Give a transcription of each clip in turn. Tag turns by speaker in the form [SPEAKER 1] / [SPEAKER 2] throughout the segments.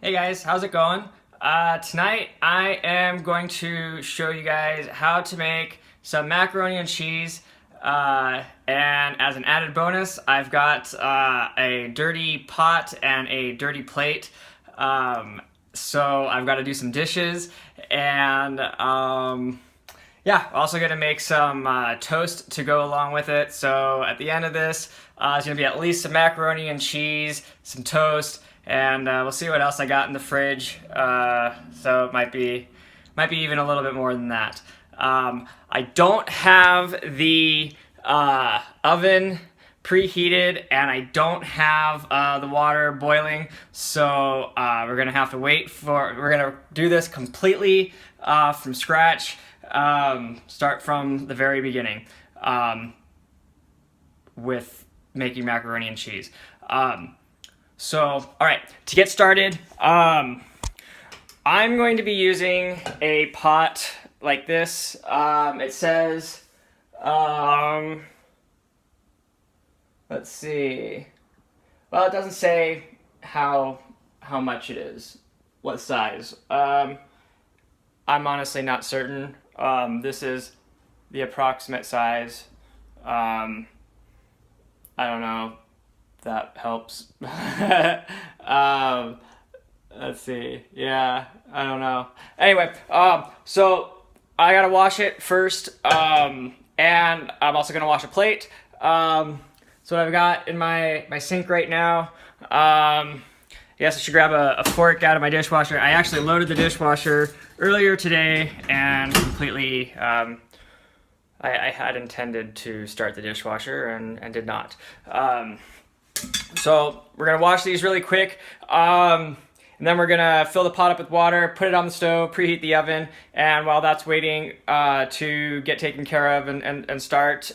[SPEAKER 1] Hey guys, how's it going? Tonight I am going to show you guys how to make some macaroni and cheese. And as an added bonus, I've got a dirty pot and a dirty plate. So I've got to do some dishes and yeah, also going to make some toast to go along with it. So at the end of this, it's going to be at least some macaroni and cheese, some toast, and we'll see what else I got in the fridge. So it might be even a little bit more than that. I don't have the oven preheated, and I don't have the water boiling, so we're gonna have to we're gonna do this completely from scratch. Start from the very beginning with making macaroni and cheese. So, all right, to get started, I'm going to be using a pot like this. It says, let's see. Well, it doesn't say how much it is, what size. I'm honestly not certain. This is the approximate size. I don't know. That helps. Let's see. Yeah, I don't know. Anyway, so I gotta wash it first, and I'm also gonna wash a plate. So what I've got in my sink right now. Yes, I should grab a fork out of my dishwasher. I actually loaded the dishwasher earlier today and completely. I had intended to start the dishwasher and did not. So we're gonna wash these really quick, and then we're gonna fill the pot up with water, put it on the stove, preheat the oven, and while that's waiting to get taken care of and start,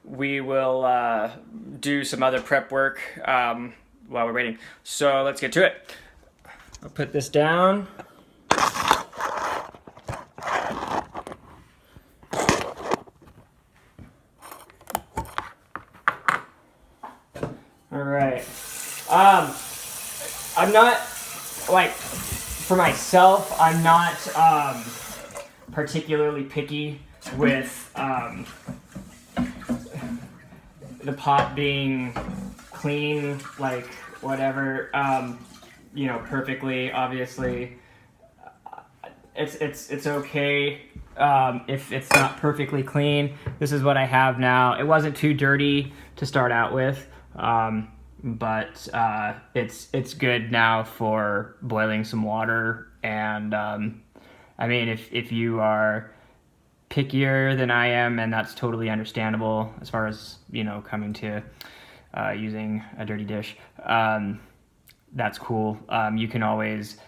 [SPEAKER 1] we will do some other prep work while we're waiting. So let's get to it. I'll put this down. All right. I'm not, like, for myself, I'm not particularly picky with the pot being clean, like, whatever, perfectly, obviously. It's okay if it's not perfectly clean. This is what I have now. It wasn't too dirty to start out with. But it's good now for boiling some water, and I mean, if you are pickier than I am, and that's totally understandable as far as, coming to using a dirty dish, that's cool. You can always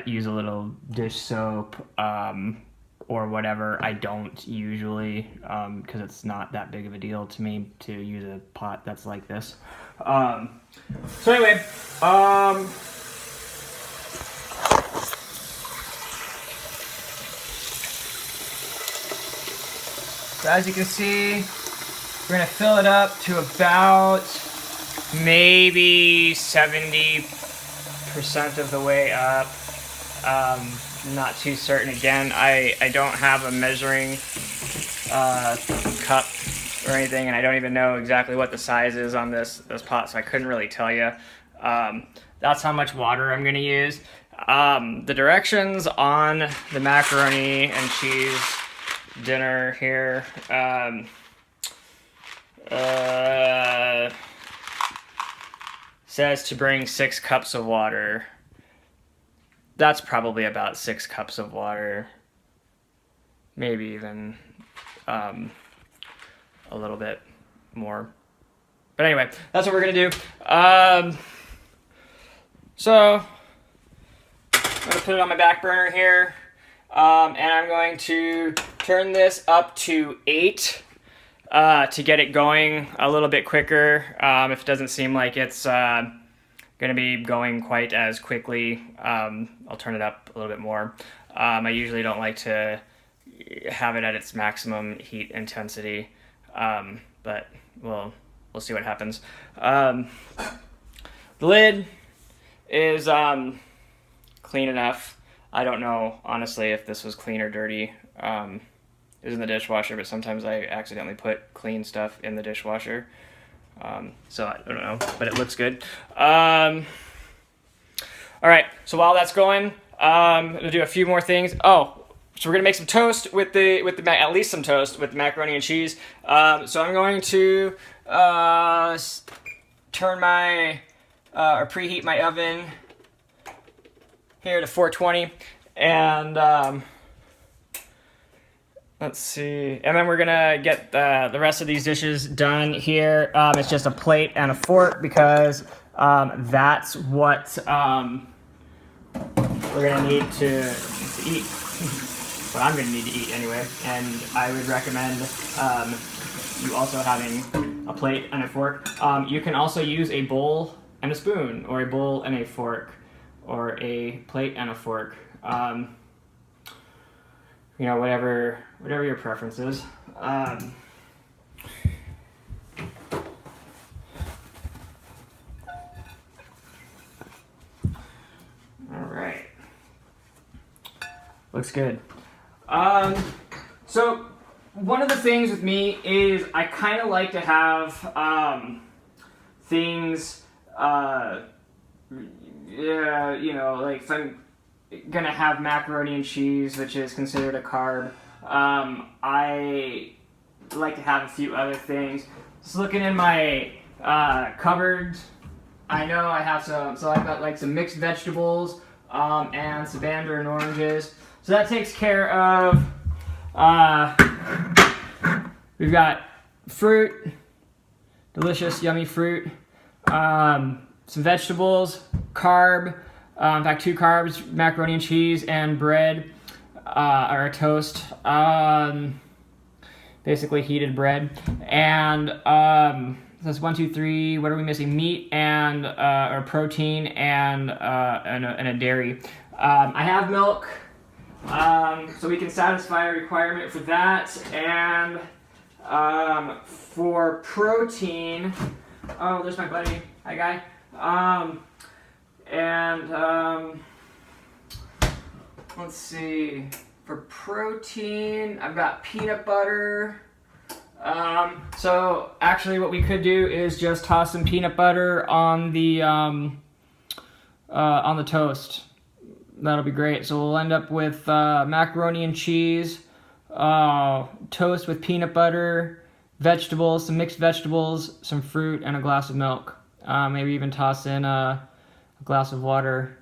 [SPEAKER 1] use a little dish soap or whatever. I don't usually, because it's not that big of a deal to me to use a pot that's like this. So anyway, so as you can see, we're gonna fill it up to about maybe 70% of the way up. Not too certain. Again, I don't have a measuring cup or anything, and I don't even know exactly what the size is on this pot, so I couldn't really tell you. That's how much water I'm going to use. The directions on the macaroni and cheese dinner here says to bring 6 cups of water. That's probably about 6 cups of water, maybe even a little bit more. But anyway, that's what we're gonna do. So I'm gonna put it on my back burner here, and I'm going to turn this up to 8 to get it going a little bit quicker. If it doesn't seem like it's gonna be going quite as quickly, I'll turn it up a little bit more. I usually don't like to have it at its maximum heat intensity, but we'll see what happens. The lid is clean enough. I don't know, honestly, if this was clean or dirty. It was in the dishwasher, but sometimes I accidentally put clean stuff in the dishwasher. So I don't know, but it looks good. All right, so while that's going, I'm gonna do a few more things. Oh, so we're gonna make some toast with the at least some toast with the macaroni and cheese. So I'm going to turn my or preheat my oven here to 420, and let's see. And then we're gonna get the rest of these dishes done here. It's just a plate and a fork because that's what we're gonna need to eat. What I'm gonna need to eat anyway. And I would recommend you also having a plate and a fork. You can also use a bowl and a spoon, or a bowl and a fork, or a plate and a fork. You know, whatever your preference is. All right. Looks good. So one of the things with me is I kind of like to have things, yeah, you know, like if I'm gonna have macaroni and cheese, which is considered a carb, I like to have a few other things. Just looking in my cupboard, I know I have some, so I've got like some mixed vegetables and some mandarin oranges. So that takes care of, we've got fruit, delicious, yummy fruit, some vegetables, carb, in fact 2 carbs, macaroni and cheese, and bread, or toast, basically heated bread, and that's 1, 2, 3, what are we missing? Meat and, or protein and a dairy. I have milk, so we can satisfy a requirement for that, and for protein, oh, there's my buddy, hi guy, and let's see, for protein, I've got peanut butter. So actually what we could do is just toss some peanut butter on the toast. That'll be great. So we'll end up with macaroni and cheese, toast with peanut butter, vegetables, some mixed vegetables, some fruit, and a glass of milk. Maybe even toss in a glass of water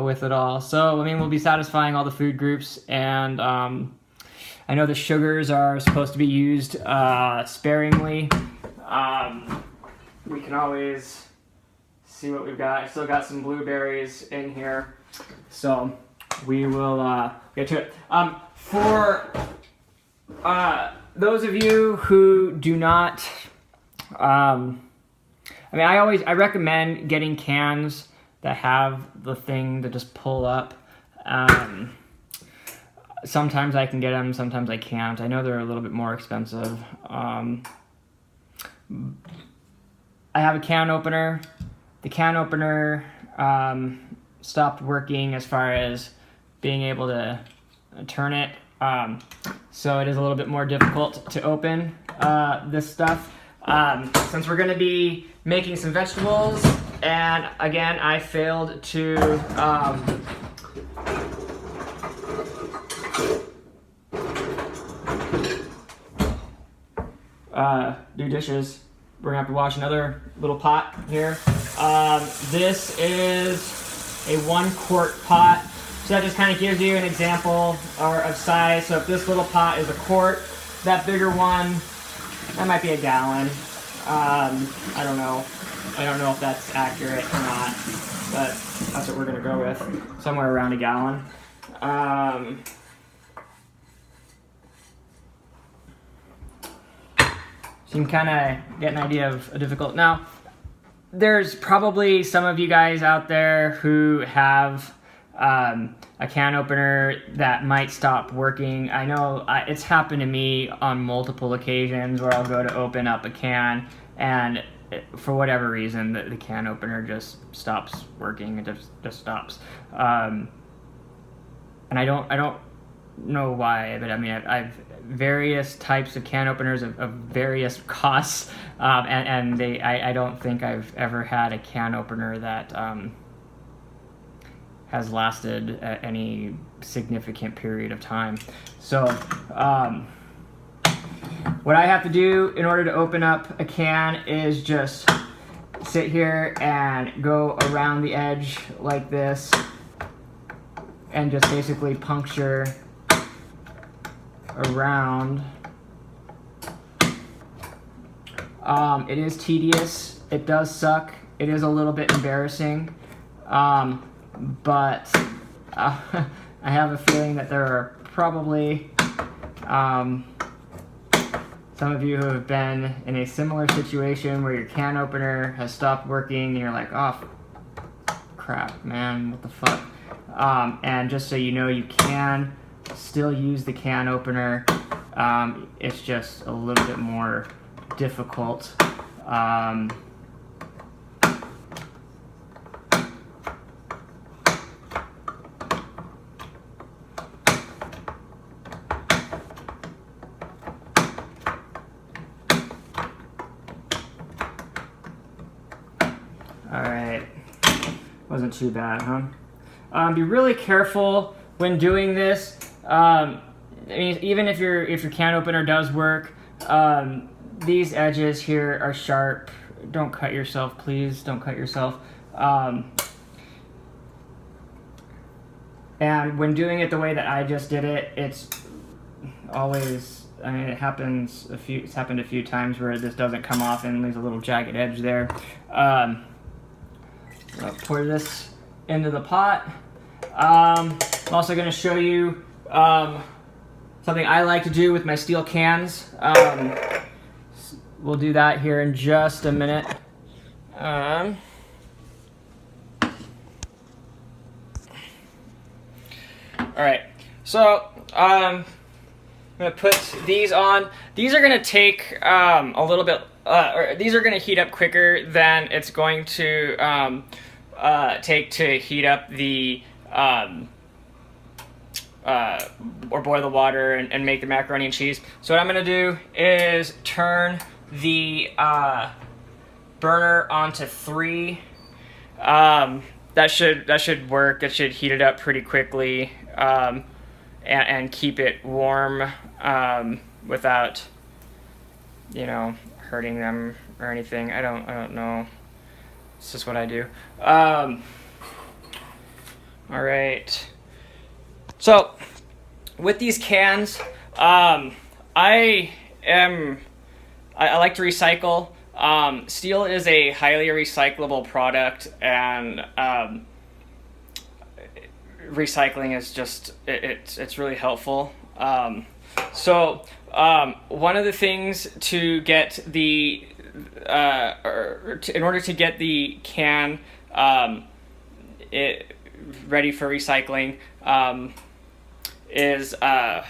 [SPEAKER 1] with it all. So, I mean, we'll be satisfying all the food groups, and I know the sugars are supposed to be used sparingly. We can always see what we've got. I still got some blueberries in here, so we will get to it. For those of you who do not, I mean, I recommend getting cans that have the thing to just pull up. Sometimes I can get them, sometimes I can't. I know they're a little bit more expensive. I have a can opener. The can opener stopped working as far as being able to turn it. So it is a little bit more difficult to open this stuff. Since we're going to be making some vegetables, and again, I failed to do dishes. We're gonna have to wash another little pot here. This is a 1 quart pot, so that just kind of gives you an example of size. So if this little pot is a quart, that bigger one, that might be a gallon. I don't know. I don't know if that's accurate or not, but that's what we're gonna go with, somewhere around a gallon. So you can kind of get an idea of a difficult. Now, there's probably some of you guys out there who have a can opener that might stop working. I know it's happened to me on multiple occasions where I'll go to open up a can and for whatever reason, the can opener just stops working. It just stops. And I don't know why, but I mean, I've various types of can openers of various costs, and I don't think I've ever had a can opener that has lasted any significant period of time. So what I have to do in order to open up a can is just sit here and go around the edge like this and just basically puncture around. It is tedious, it does suck, it is a little bit embarrassing, but I have a feeling that there are probably some of you who have been in a similar situation where your can opener has stopped working and you're like, oh crap, man, what the fuck. And just so you know, you can still use the can opener. It's just a little bit more difficult. Alright, wasn't too bad, huh? Be really careful when doing this. I mean, even if your can opener does work, these edges here are sharp. Don't cut yourself, please. Don't cut yourself. And when doing it the way that I just did it, it's always, I mean, it's happened a few times where this doesn't come off and leaves a little jagged edge there. I'll pour this into the pot. I'm also going to show you something I like to do with my steel cans. We'll do that here in just a minute. All right, so I'm going to put these on. These are going to take a little bit, or these are going to heat up quicker than it's going to take to heat up the or boil the water and make the macaroni and cheese. So what I'm going to do is turn the burner onto 3. That should work. It should heat it up pretty quickly and keep it warm without, you know, hurting them or anything. I don't know. This is what I do. All right. So with these cans, I like to recycle. Steel is a highly recyclable product, and recycling is just it's really helpful. So one of the things to get the in order to get the can ready for recycling is I'll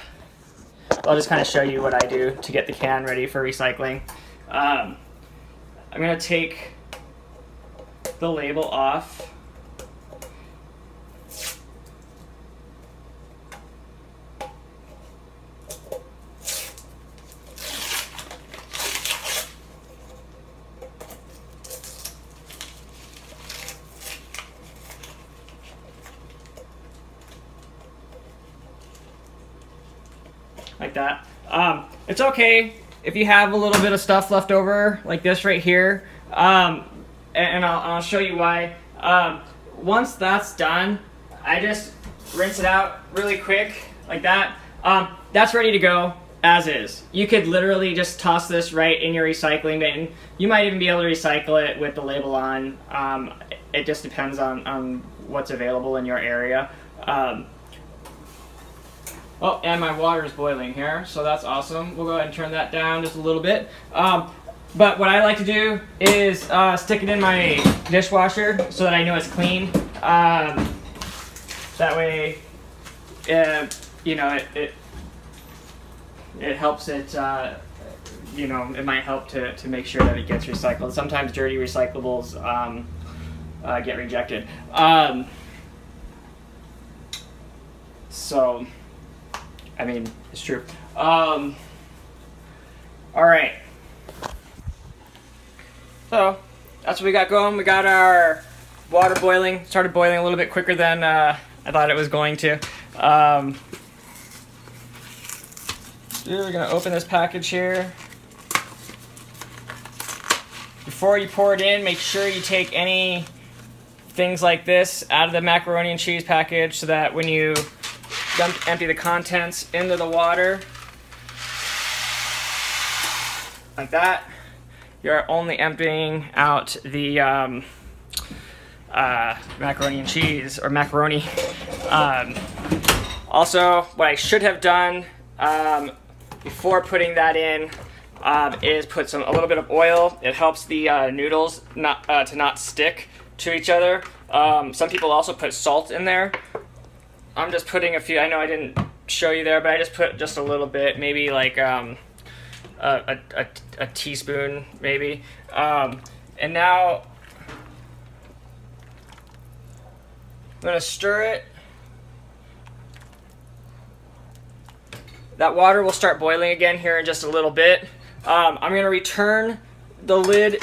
[SPEAKER 1] just kind of show you what I do to get the can ready for recycling. I'm going to take the label off. Like that. It's okay if you have a little bit of stuff left over, like this right here, and I'll show you why. Once that's done, I just rinse it out really quick, like that. That's ready to go as is. You could literally just toss this right in your recycling bin. You might even be able to recycle it with the label on. It just depends on what's available in your area. Oh, and my water is boiling here, so that's awesome. We'll go ahead and turn that down just a little bit. But what I like to do is stick it in my dishwasher so that I know it's clean. That way, you know, it helps it you know, it might help to make sure that it gets recycled. Sometimes dirty recyclables get rejected. So, I mean, it's true. All right. So, that's what we got going. We got our water boiling. Started boiling a little bit quicker than I thought it was going to. We're gonna open this package here. Before you pour it in, make sure you take any things like this out of the macaroni and cheese package so that when you empty the contents into the water, like that, you're only emptying out the macaroni and cheese, or macaroni. Also, what I should have done before putting that in is put a little bit of oil. It helps the noodles to not stick to each other. Some people also put salt in there. I'm just putting a few. I know I didn't show you there, but I just put just a little bit, maybe like a teaspoon, maybe. And now I'm gonna stir it. That water will start boiling again here in just a little bit. I'm going to return the lid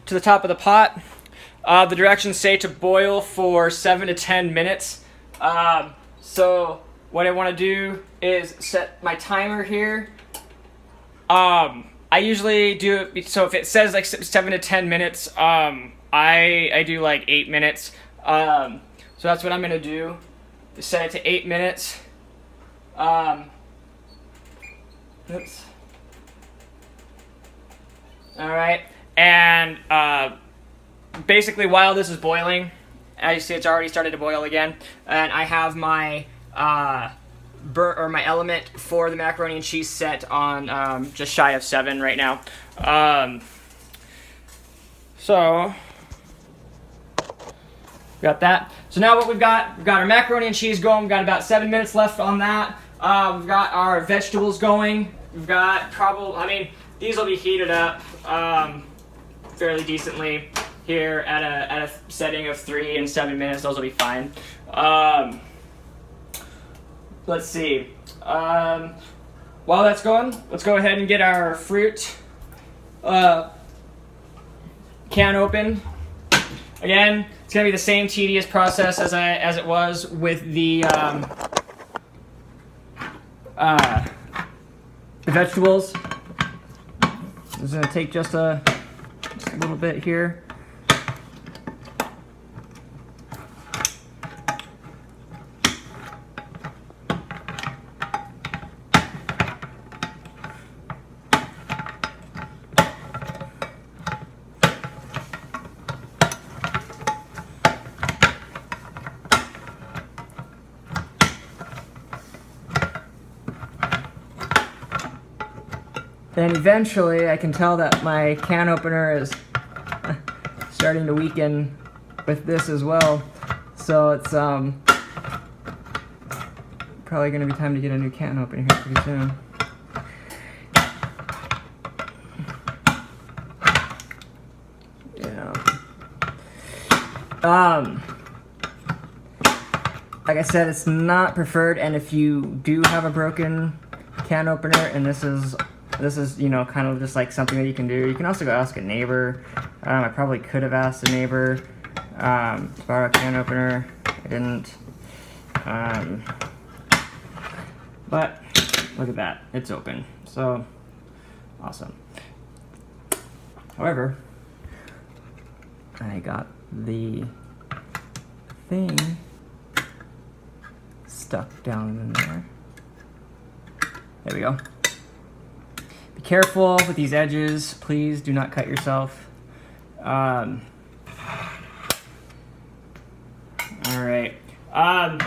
[SPEAKER 1] to the top of the pot. The directions say to boil for 7 to 10 minutes. So what I want to do is set my timer here. I usually do it, so if it says like 7 to 10 minutes, I do like 8 minutes. So that's what I'm going to do. Set it to 8 minutes. Oops. All right, and basically while this is boiling, as you see, it's already started to boil again, and I have my my element for the macaroni and cheese set on just shy of 7 right now. So got that. So now what we've got our macaroni and cheese going. We've got about 7 minutes left on that. We've got our vegetables going. We've got these will be heated up fairly decently here at a setting of 3 and 7 minutes. Those will be fine. Let's see. While that's going, let's go ahead and get our fruit can open. Again, it's gonna be the same tedious process as it was with the vegetables. It's gonna take just a little bit here. And eventually I can tell that my can opener is starting to weaken with this as well. So it's probably going to be time to get a new can opener here pretty soon. Yeah. Like I said, it's not preferred, and if you do have a broken can opener, and this is, you know, kind of just like something that you can do. You can also go ask a neighbor. I probably could have asked a neighbor to borrow a can opener. I didn't. But look at that. It's open. So awesome. However, I got the thing stuck down in there. There we go. Be careful with these edges. Please do not cut yourself. All right. So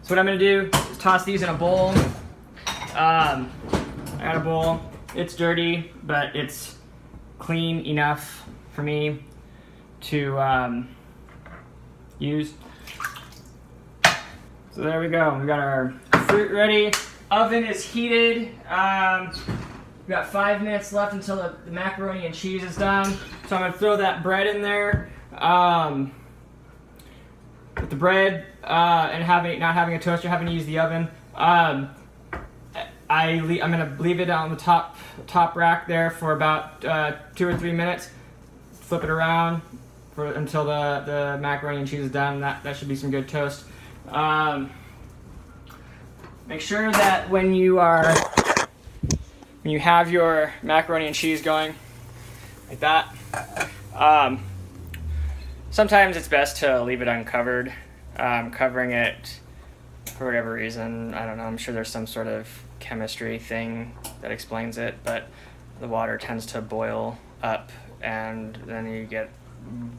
[SPEAKER 1] what I'm gonna do is toss these in a bowl. I got a bowl. It's dirty, but it's clean enough for me to use. So there we go. We got our fruit ready. oven is heated. We've got 5 minutes left until the macaroni and cheese is done. So I'm gonna throw that bread in there. With the bread and not having a toaster, having to use the oven. I'm gonna leave it on the top rack there for about 2 or 3 minutes. Flip it around until the macaroni and cheese is done. That should be some good toast. Make sure that when you have your macaroni and cheese going like that, sometimes it's best to leave it uncovered. Covering it for whatever reason, I don't know, I'm sure there's some sort of chemistry thing that explains it, but the water tends to boil up and then you get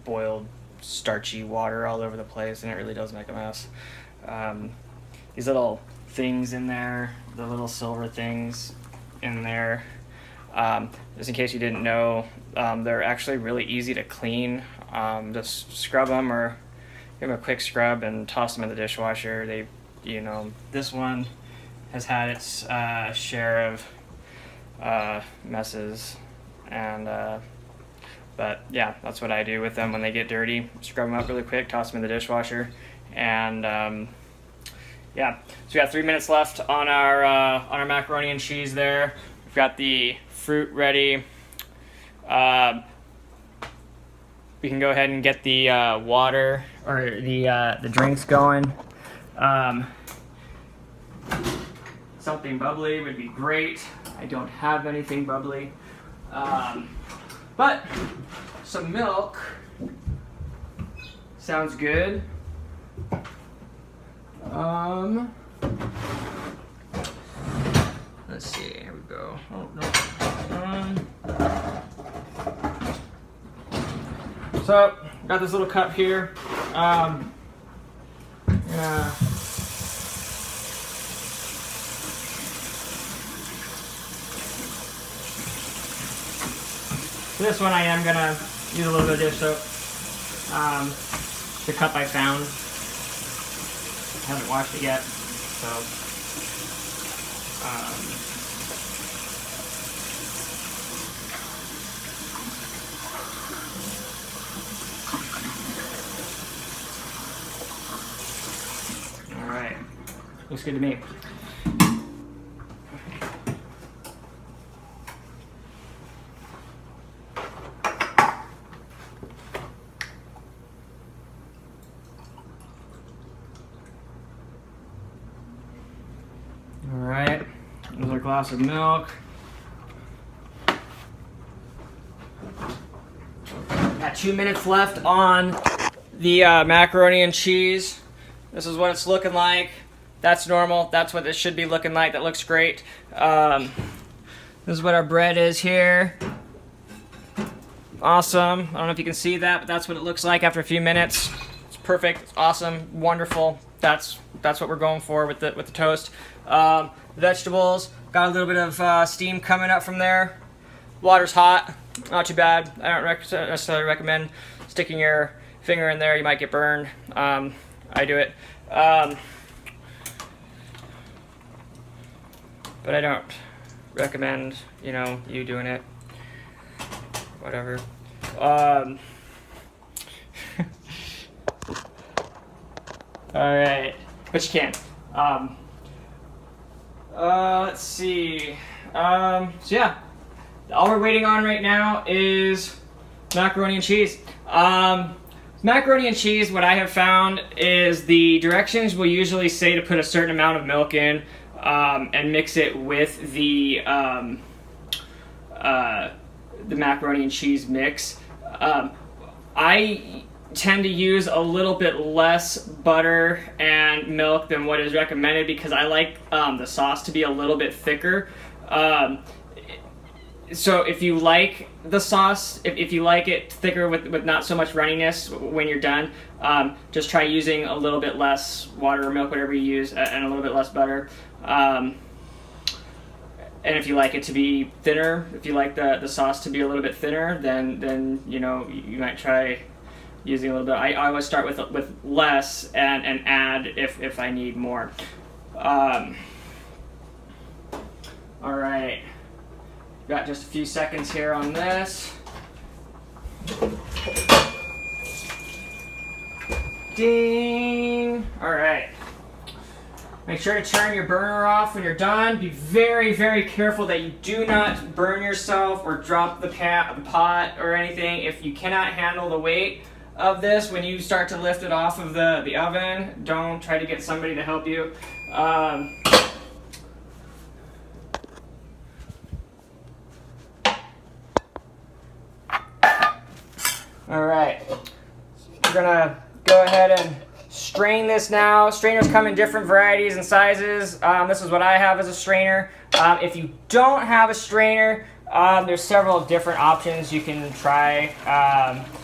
[SPEAKER 1] boiled starchy water all over the place and it really does make a mess. These little things in there, the little silver things in there, just in case you didn't know, they're actually really easy to clean. Just scrub them or give them a quick scrub and toss them in the dishwasher. This one has had its share of messes, and but yeah, that's what I do with them when they get dirty. Scrub them up really quick, toss them in the dishwasher, and yeah. So we got 3 minutes left on our macaroni and cheese there. We've got the fruit ready. We can go ahead and get the water or the drinks going. Something bubbly would be great. I don't have anything bubbly, but some milk sounds good. Let's see. Here we go. Oh no. So, got this little cup here. This one I am gonna use a little bit of dish soap. The cup I found. I haven't washed it yet, so. Alright, looks good to me. Alright, another glass of milk. Got 2 minutes left on the macaroni and cheese. This is what it's looking like. That's normal. That's what it should be looking like. That looks great. This is what our bread is here. Awesome. I don't know if you can see that, but that's what it looks like after a few minutes. It's perfect. It's awesome. Wonderful. That's what we're going for with the toast. Vegetables. Got a little bit of steam coming up from there. Water's hot. Not too bad. I don't necessarily recommend sticking your finger in there. You might get burned. I do it. But I don't recommend, you doing it. Whatever. Alright. But you can. Let's see. So yeah. All we're waiting on right now is macaroni and cheese. Macaroni and cheese, what I have found is the directions will usually say to put a certain amount of milk in and mix it with the macaroni and cheese mix. I tend to use a little bit less butter and milk than what is recommended because I like the sauce to be a little bit thicker. So if you like the sauce, if you like it thicker with not so much runniness when you're done, just try using a little bit less water or milk, whatever you use, and a little bit less butter. And if you like it to be thinner, if you like the sauce to be a little bit thinner, then you might try using a little bit. I always start with less and add if I need more. All right, got just a few seconds here on this. Ding! All right. Make sure to turn your burner off when you're done. Be very, very careful that you do not burn yourself or drop the pot or anything. If you cannot handle the weight of this when you start to lift it off of the oven, don't try to get somebody to help you. All right, we're gonna go ahead and strain this now. Strainers come in different varieties and sizes. This is what I have as a strainer. If you don't have a strainer, there's several different options you can try.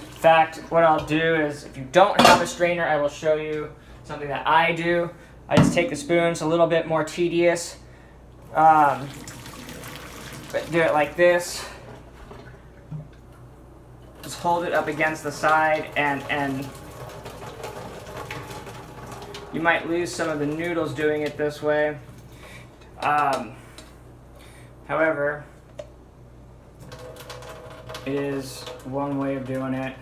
[SPEAKER 1] In fact, what I'll do is, if you don't have a strainer, I will show you something that I do. I just take the spoon. It's a little bit more tedious. But do it like this. Just hold it up against the side, and you might lose some of the noodles doing it this way. However, it is one way of doing it.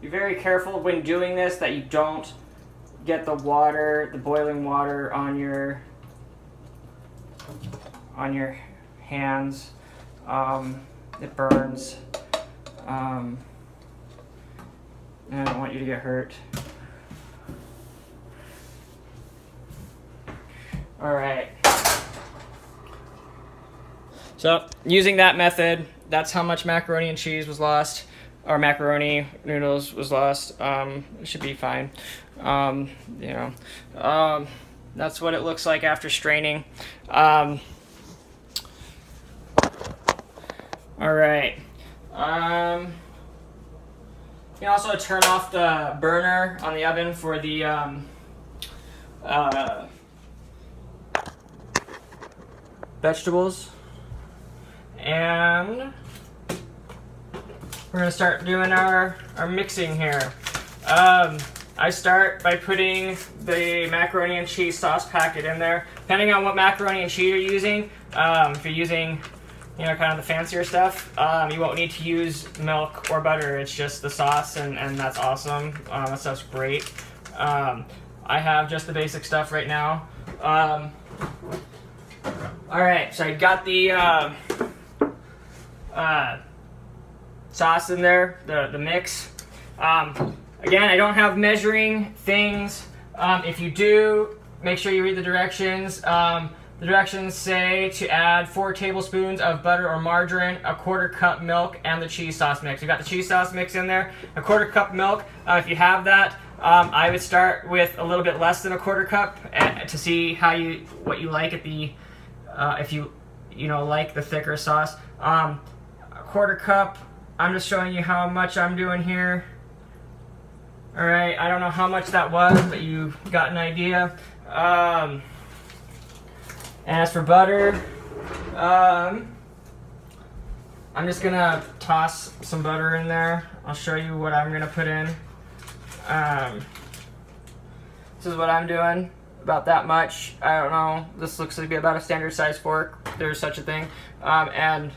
[SPEAKER 1] Be very careful when doing this that you don't get the water, the boiling water on your hands. It burns. And I don't want you to get hurt. All right. So using that method, that's how much macaroni and cheese was lost, or macaroni noodles was lost. It should be fine. That's what it looks like after straining. All right. You can also turn off the burner on the oven for the vegetables. And we're gonna start doing our mixing here. I start by putting the macaroni and cheese sauce packet in there. Depending on what macaroni and cheese you're using, if you're using, kind of the fancier stuff, you won't need to use milk or butter. It's just the sauce, and that's awesome. That stuff's great. I have just the basic stuff right now. All right, so I got the sauce in there, the mix. Again, I don't have measuring things. If you do, make sure you read the directions. The directions say to add 4 tablespoons of butter or margarine, a 1/4 cup milk, and the cheese sauce mix. We've got the cheese sauce mix in there, a 1/4 cup milk. If you have that, I would start with a little bit less than a 1/4 cup to see what you like at the, if you like the thicker sauce. A 1/4 cup. I'm just showing you how much I'm doing here. All right, I don't know how much that was, but you got an idea. As for butter, I'm just gonna toss some butter in there. I'll show you what I'm gonna put in. This is what I'm doing, about that much. I don't know, this looks to be about a standard size fork. There's such a thing. And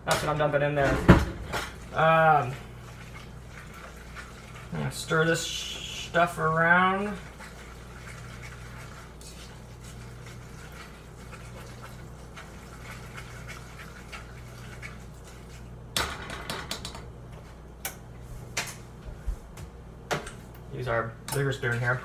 [SPEAKER 1] that's what I'm dumping in there. I'm gonna stir this stuff around. Use our bigger spoon here.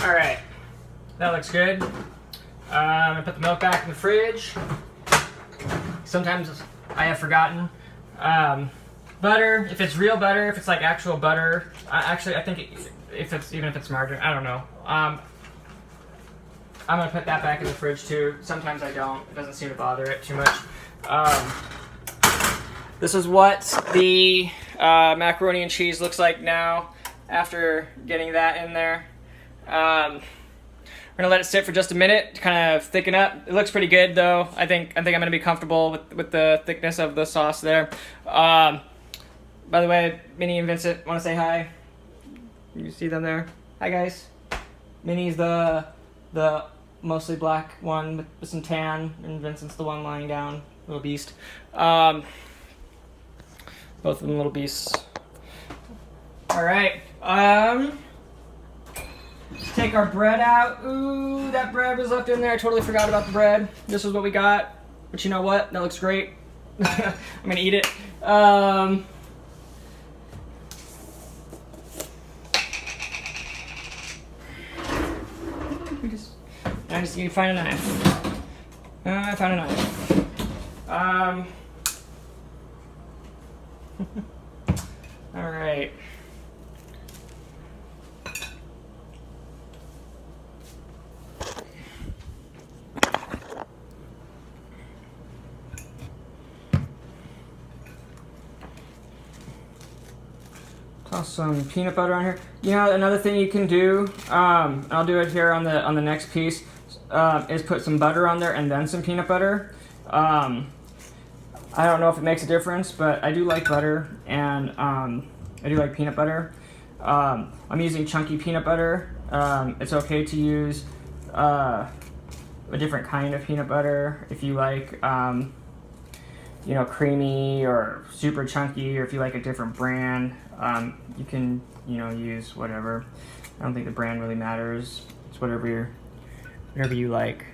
[SPEAKER 1] All right, that looks good. I'm gonna put the milk back in the fridge. sometimes I have forgotten. Butter, if it's real butter, if it's like actual butter, actually I think if it's margarine, I don't know. I'm gonna put that back in the fridge too. Sometimes I don't. It doesn't seem to bother it too much. This is what the macaroni and cheese looks like now after getting that in there. We're gonna let it sit for just a minute to kind of thicken up. It looks pretty good though. I think I'm gonna be comfortable with the thickness of the sauce there. By the way, Minnie and Vincent want to say hi. You see them there? Hi guys. Minnie's the mostly black one with some tan, and Vincent's the one lying down, little beast. Both of them little beasts. All right. Take our bread out. Ooh, that bread was left in there. I totally forgot about the bread. This is what we got. But you know what? That looks great. I'm gonna eat it. I just need to find a knife. I found a knife. All right. Toss some peanut butter on here. You know, another thing you can do, I'll do it here on the next piece, is put some butter on there and then some peanut butter. I don't know if it makes a difference, but I do like butter, and I do like peanut butter. I'm using chunky peanut butter. It's okay to use a different kind of peanut butter if you like, you know, creamy or super chunky, or if you like a different brand. You can, you know, use whatever. I don't think the brand really matters. It's whatever you like.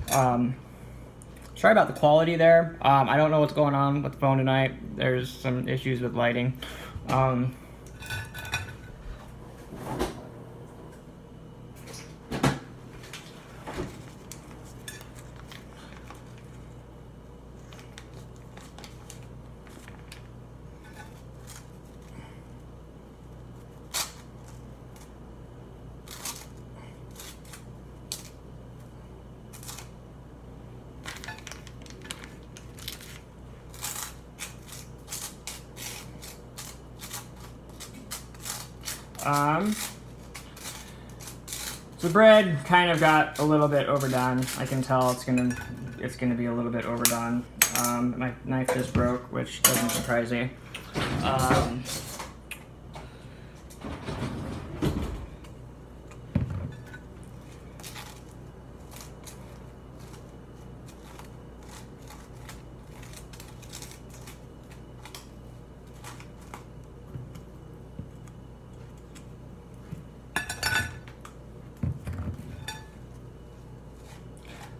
[SPEAKER 1] Sorry about the quality there. I don't know what's going on with the phone tonight. There's some issues with lighting. So the bread kind of got a little bit overdone. I can tell it's gonna be a little bit overdone. My knife just broke, which doesn't surprise me.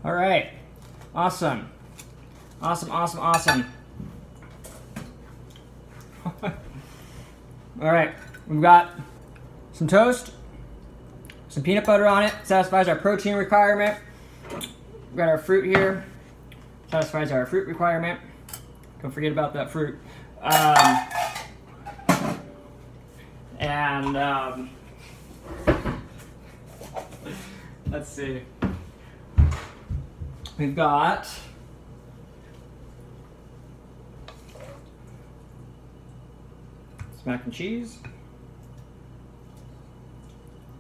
[SPEAKER 1] All right, awesome. All right, we've got some toast, some peanut butter on it, satisfies our protein requirement. We've got our fruit here, satisfies our fruit requirement. Don't forget about that fruit. Let's see. We've got some mac and cheese.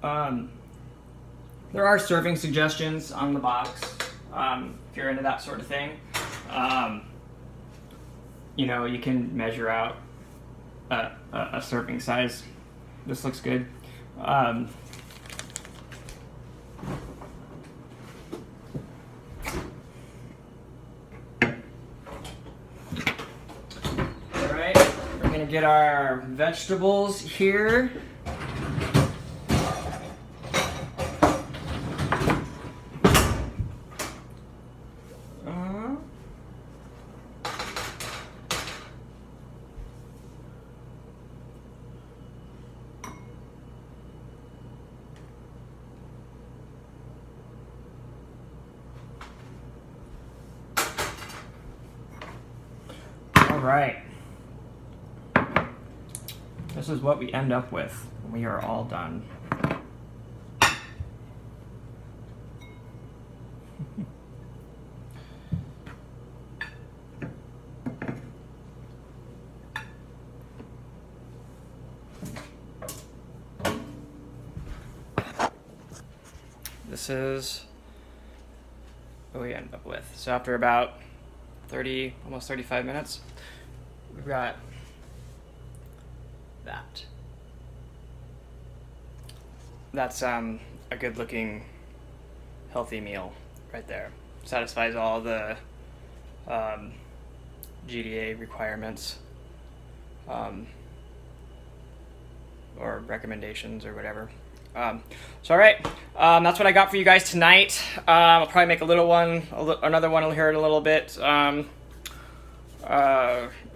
[SPEAKER 1] There are serving suggestions on the box if you're into that sort of thing. You know, you can measure out a serving size. This looks good. Get our vegetables here. right. This is what we end up with when we are all done. This is what we end up with. So after about 30, almost 35 minutes, we've got that. That's a good looking, healthy meal right there. Satisfies all the GDA requirements or recommendations or whatever. So all right, that's what I got for you guys tonight. I'll probably make a little one, another one here in a little bit, showing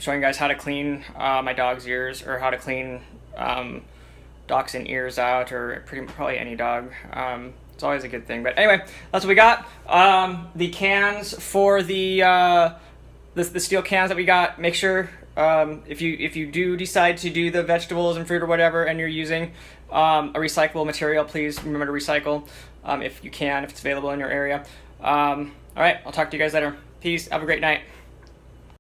[SPEAKER 1] you guys how to clean my dog's ears, or how to clean dachshund ears out, or probably any dog. It's always a good thing. But anyway, that's what we got. The cans for the steel cans that we got. Make sure if you do decide to do the vegetables and fruit or whatever, and you're using a recyclable material, please remember to recycle if you can, if it's available in your area. All right, I'll talk to you guys later. Peace. Have a great night.